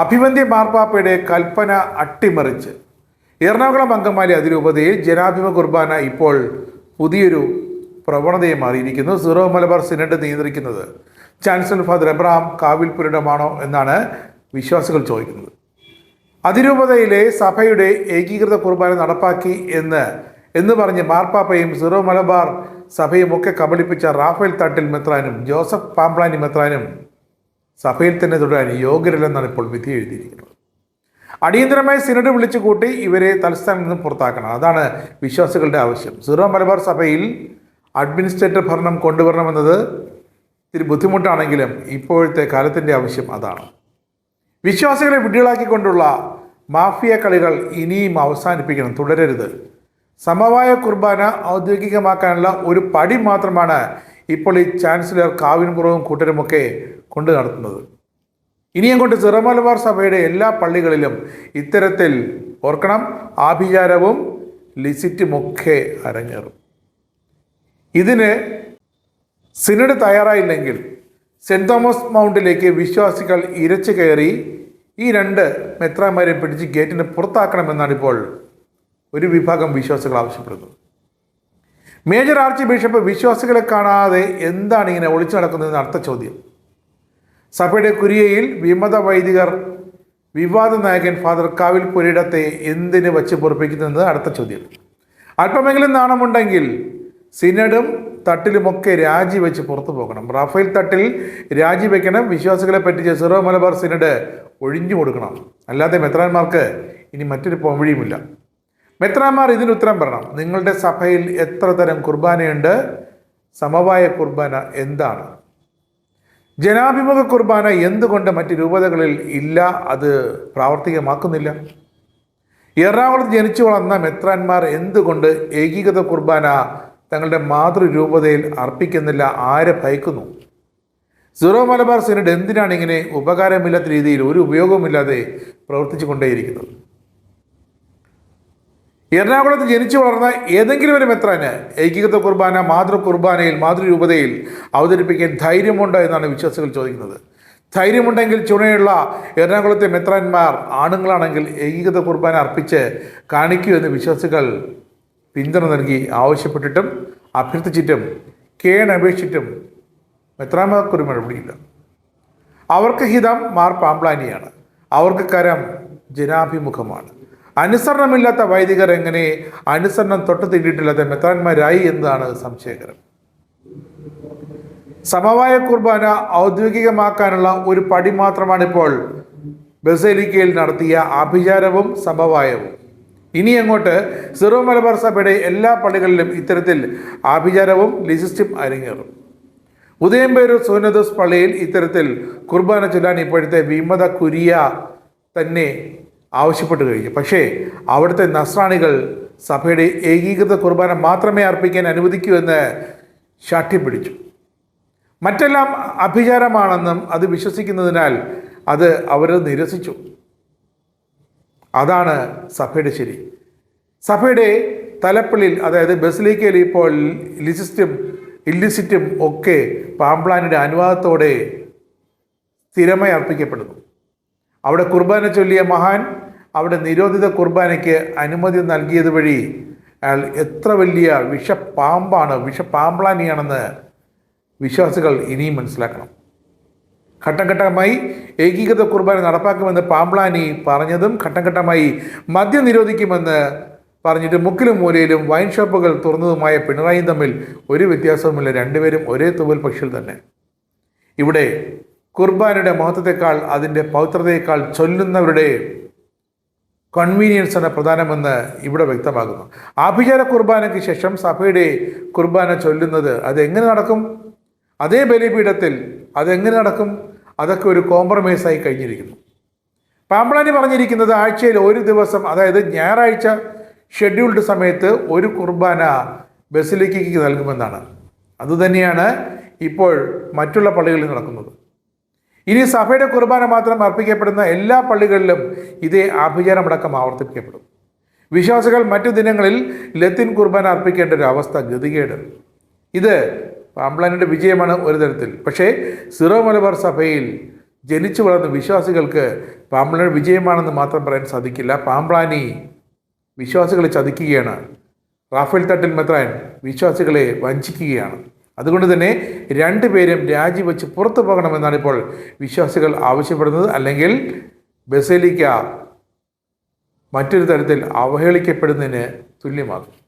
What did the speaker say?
അഭിവന്ദ്യ മാർപ്പാപ്പയുടെ കൽപ്പന അട്ടിമറിച്ച് എറണാകുളം അങ്കമാലി അതിരൂപതയിൽ ജനാഭിമ കുർബാന ഇപ്പോൾ പുതിയൊരു പ്രവണതയെ മാറിയിരിക്കുന്നു. സീറോ മലബാർ സിനഡ് നിയന്ത്രിക്കുന്നത് ചാൻസലർ ഫാദർ എബ്രഹാം കാവിൽപുരമാണോ എന്നാണ് വിശ്വാസികൾ ചോദിക്കുന്നത്. അതിരൂപതയിലെ സഭയുടെ ഏകീകൃത കുർബാന നടപ്പാക്കി എന്ന് പറഞ്ഞ് മാർപ്പാപ്പയും സീറോ മലബാർ സഭയും ഒക്കെ കബളിപ്പിച്ച റാഫേൽ തട്ടിൽ മെത്രാനും ജോസഫ് പാംപ്ലാനി മെത്രാനും സഭയിൽ തന്നെ തുടരാൻ യോഗ്യരല്ലെന്നാണ് ഇപ്പോൾ വിധി എഴുതിയിരിക്കുന്നത്. അടിയന്തരമായി സിനഡ് വിളിച്ചു കൂട്ടി ഇവരെ തലസ്ഥാനത്ത് നിന്ന് പുറത്താക്കണം. അതാണ് വിശ്വാസികളുടെ ആവശ്യം. സീറോ മലബാർ സഭയിൽ അഡ്മിനിസ്ട്രേറ്റർ ഭരണം കൊണ്ടുവരണമെന്നത് ഇത്തിരി ബുദ്ധിമുട്ടാണെങ്കിലും ഇപ്പോഴത്തെ കാലത്തിൻ്റെ ആവശ്യം അതാണ്. വിശ്വാസികളെ വിഡ്ഢികളാക്കിക്കൊണ്ടുള്ള മാഫിയ കളികൾ ഇനിയും അവസാനിപ്പിക്കണം, തുടരരുത്. സമവായ കുർബാന ഔദ്യോഗികമാക്കാനുള്ള ഒരു പടി മാത്രമാണ് ഇപ്പോൾ ഈ ചാൻസലർ കാവിൻപുറവും കൂട്ടരുമൊക്കെ കൊണ്ട് നടത്തുന്നത്. ഇനിയങ്ങോട്ട് സീറോ മലബാർ സഭയുടെ എല്ലാ പള്ളികളിലും ഇത്തരത്തിൽ ഓർക്കണം, ആഭിചാരവും ലിസിറ്റുമൊക്കെ അരങ്ങേറും. ഇതിന് സിനഡ് തയ്യാറായില്ലെങ്കിൽ സെൻറ് തോമസ് മൗണ്ടിലേക്ക് വിശ്വാസികൾ ഇരച്ചു കയറി ഈ രണ്ട് മെത്രാന്മാരെ പിടിച്ച് ഗേറ്റിന് പുറത്താക്കണമെന്നാണ് ഇപ്പോൾ ഒരു വിഭാഗം വിശ്വാസികൾ ആവശ്യപ്പെടുന്നത്. മേജർ ആർച്ച് ബിഷപ്പ് വിശ്വാസികളെ കാണാതെ എന്താണ് ഇങ്ങനെ ഒളിച്ചു നടക്കുന്നതെന്ന് അടുത്ത ചോദ്യം. സഭയുടെ കുരിയയിൽ വിമത വൈദികർ വിവാദ നായകൻ ഫാദർ കാവിൽപുരയിടത്തെ എന്തിന് വച്ച് പൊറപ്പിക്കുന്നത് അടുത്ത ചോദ്യം. അല്പമെങ്കിലും നാണമുണ്ടെങ്കിൽ സിനഡും തട്ടിലുമൊക്കെ രാജിവെച്ച് പുറത്തു പോകണം. റാഫേൽ തട്ടിൽ രാജിവെക്കണം. വിശ്വാസികളെ പറ്റിച്ച് സീറോ മലബാർ സിനഡ് ഒഴിഞ്ഞു കൊടുക്കണം. അല്ലാതെ മെത്രാന്മാർക്ക് ഇനി മറ്റൊരു പോംവഴിയുമില്ല. മെത്രാന്മാർ ഇതിന് ഉത്തരം പറയണം. നിങ്ങളുടെ സഭയിൽ എത്ര തരം കുർബാനയുണ്ട്? സമവായ കുർബാന എന്താണ്? ജനാഭിമുഖ കുർബാന എന്തുകൊണ്ട് മറ്റ് രൂപതകളിൽ ഇല്ല, അത് പ്രാവർത്തികമാക്കുന്നില്ല? എറണാകുളത്ത് ജനിച്ചു വളർന്ന മെത്രാന്മാർ എന്തുകൊണ്ട് ഏകീകൃത കുർബാന തങ്ങളുടെ മാതൃരൂപതയിൽ അർപ്പിക്കുന്നില്ല? ആരെ ഭയക്കുന്നു? സീറോ മലബാർ സിനഡ് എന്തിനാണ് ഇങ്ങനെ ഉപകാരമില്ലാത്ത രീതിയിൽ ഒരു ഉപയോഗവുമില്ലാതെ പ്രവർത്തിച്ചു കൊണ്ടേയിരിക്കുന്നത്? എറണാകുളത്ത് ജനിച്ചു വളർന്ന ഏതെങ്കിലും ഒരു മെത്രാന് ഏകീകൃത കുർബാന മാതൃരൂപതയിൽ അവതരിപ്പിക്കാൻ ധൈര്യമുണ്ടോ എന്നാണ് വിശ്വാസികൾ ചോദിക്കുന്നത്. ധൈര്യമുണ്ടെങ്കിൽ ചുണയുള്ള എറണാകുളത്തെ മെത്രാന്മാർ ആണുങ്ങളാണെങ്കിൽ ഏകീകൃത കുർബാന അർപ്പിച്ച് കാണിക്കൂ എന്ന് വിശ്വാസികൾ പിന്തുണ നൽകി ആവശ്യപ്പെട്ടിട്ടും അഭ്യർത്ഥിച്ചിട്ടും കേണപേക്ഷിച്ചിട്ടും മെത്രാന്മാർക്കൊരു മറുപടിയില്ല. അവർക്ക് ഹിതം മാർ പാംപ്ലാനിയാണ്, അവർക്ക് കരം ജനാഭിമുഖമാണ്. അനുസരണമില്ലാത്ത വൈദികർ എങ്ങനെ അനുസരണം തൊട്ട് തീണ്ടിയിട്ടില്ലാത്ത മെത്രാന്മാരായി എന്നതാണ് സംശയകരം. സമവായ കുർബാന ഔദ്യോഗികമാക്കാനുള്ള ഒരു പടി മാത്രമാണ് ഇപ്പോൾ ബസേലിക്കയിൽ നടത്തിയ ആഭിചാരവും സമവായവും. ഇനി അങ്ങോട്ട് സീറോ മലബാർ സഭയുടെ എല്ലാ പള്ളികളിലും ഇത്തരത്തിൽ ആഭിചാരവും ലിസിസ്റ്റും അരങ്ങേറും. ഉദയംപേരൂർ സൂനദോസ് പള്ളിയിൽ ഇത്തരത്തിൽ കുർബാന ചൊല്ലാൻ ഇപ്പോഴത്തെ വിമത കുരിയ തന്നെ ആവശ്യപ്പെട്ടു കഴിഞ്ഞു. പക്ഷേ അവിടുത്തെ നസ്രാണികൾ സഭയുടെ ഏകീകൃത കുർബാന മാത്രമേ അർപ്പിക്കാൻ അനുവദിക്കൂ എന്ന് ശാഠ്യം പിടിച്ചു. മറ്റെല്ലാം അഭിചാരമാണെന്നും അത് വിശ്വസിക്കുന്നതിനാൽ അത് അവർ നിരസിച്ചു. അതാണ് സഭയുടെ ശരി. സഭയുടെ തലപ്പള്ളിയിൽ, അതായത് ബസിലിക്കയിൽ ഇപ്പോൾ ലിസിസ്റ്റും ഇല്ലിസിറ്റും ഒക്കെ പാംപ്ലാനിയുടെ അനുവാദത്തോടെ സ്ഥിരമായി അർപ്പിക്കപ്പെടുന്നു. അവിടെ കുർബാന ചൊല്ലിയ മഹാൻ അവിടെ നിരോധിത കുർബാനയ്ക്ക് അനുമതി നൽകിയത് വഴി അയാൾ എത്ര വലിയ വിഷപാമ്പ്ലാനിയാണെന്ന് വിശ്വാസികൾ ഇനിയും മനസ്സിലാക്കണം. ഘട്ടം ഘട്ടമായി ഏകീകൃത കുർബാന നടപ്പാക്കുമെന്ന് പാംപ്ലാനി പറഞ്ഞതും ഘട്ടം ഘട്ടമായി മദ്യം നിരോധിക്കുമെന്ന് പറഞ്ഞിട്ട് മുക്കിലും മൂലയിലും വൈൻ ഷോപ്പുകൾ തുറന്നതുമായ പിണറായിയും തമ്മിൽ ഒരു വ്യത്യാസവുമില്ല. രണ്ടുപേരും ഒരേ തൂവൽ പക്ഷിയിൽ തന്നെ. ഇവിടെ കുർബാനയുടെ മഹത്വത്തെക്കാൾ അതിൻ്റെ പവിത്രതയേക്കാൾ ചൊല്ലുന്നവരുടെ കൺവീനിയൻസ് ആണ് പ്രധാനമെന്ന് ഇവിടെ വ്യക്തമാകുന്നു. ആഭിചാര കുർബാനയ്ക്ക് ശേഷം സഭയുടെ കുർബാന ചൊല്ലുന്നത് അതെങ്ങനെ നടക്കും? അതേ ബലിപീഠത്തിൽ അതെങ്ങനെ നടക്കും? അതൊക്കെ ഒരു കോംപ്രമൈസായി കഴിഞ്ഞിരിക്കുന്നു. പാംപ്ലാനി പറഞ്ഞിരിക്കുന്നത് ആഴ്ചയിൽ ഒരു ദിവസം, അതായത് ഞായറാഴ്ച ഷെഡ്യൂൾഡ് സമയത്ത് ഒരു കുർബാന ബസിലിക്കയ്ക്ക് നൽകുമെന്നാണ്. അതുതന്നെയാണ് ഇപ്പോൾ മറ്റുള്ള പള്ളികളിൽ നടക്കുന്നത്. ഇനി സഭയുടെ കുർബാന മാത്രം അർപ്പിക്കപ്പെടുന്ന എല്ലാ പള്ളികളിലും ഇതേ ആഭിചാരമടക്കം ആവർത്തിക്കപ്പെടും. വിശ്വാസികൾ മറ്റു ദിനങ്ങളിൽ ലത്തീൻ കുർബാന അർപ്പിക്കേണ്ട ഒരു അവസ്ഥ, ഗതികേട്. ഇത് പാംപ്ലാനിയുടെ വിജയമാണ് ഒരു തരത്തിൽ. പക്ഷേ സീറോ മലബാർ സഭയിൽ ജനിച്ചു വളർന്ന വിശ്വാസികൾക്ക് പാമ്പ്ലാനി വിജയമാണെന്ന് മാത്രം പറയാൻ സാധിക്കില്ല. പാമ്പ്ലാനി വിശ്വാസികളെ ചതിക്കുകയാണ്. റാഫേൽ തട്ടിൽ മെത്രാൻ വിശ്വാസികളെ വഞ്ചിക്കുകയാണ്. അതുകൊണ്ട് തന്നെ രണ്ടുപേരും രാജിവെച്ച് പുറത്തു പോകണമെന്നാണ് ഇപ്പോൾ വിശ്വാസികൾ ആവശ്യപ്പെടുന്നത്. അല്ലെങ്കിൽ ബസേലിക്ക മറ്റൊരു തരത്തിൽ അവഹേളിക്കപ്പെടുന്നതിന് തുല്യമാകും.